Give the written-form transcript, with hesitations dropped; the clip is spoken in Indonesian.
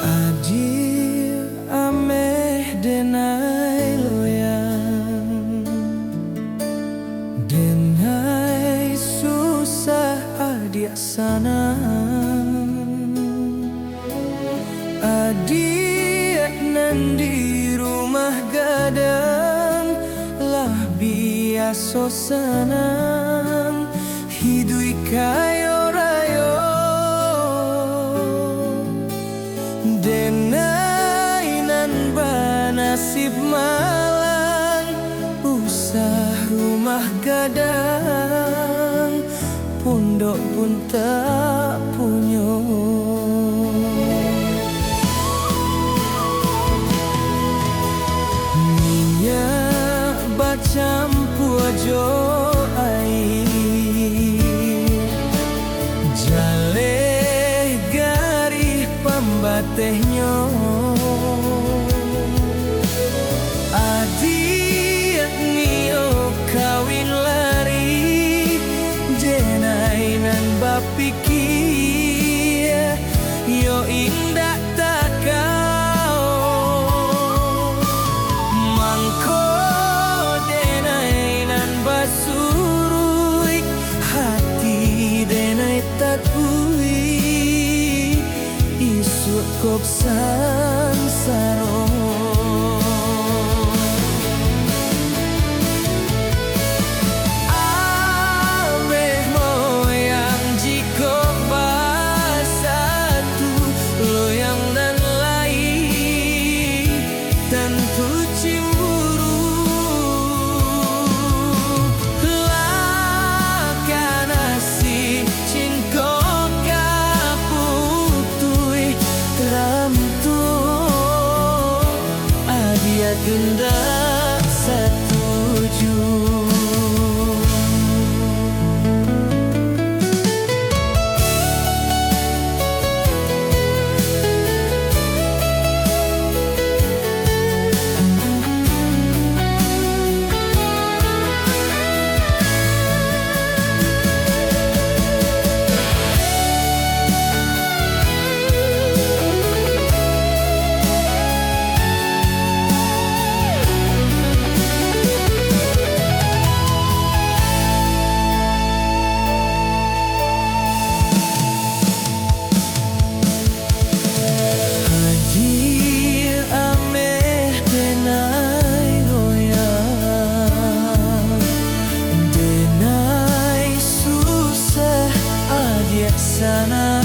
Adil ameh denai loyang, denai susah adia sana. Adia nan di rumah gadang lah biasa senang hidui kayo rayo. Denai nan banasib malang usah rumah gadang pondok pun tak punya. Minyak bacampur jo air jale garih pambatehnya. Adik nio kawin lari denai nan bapikir yo indah tak kau mangko denai nan basurui hati denai tak pui isuk kop sansaro. Tidak setuju. Sana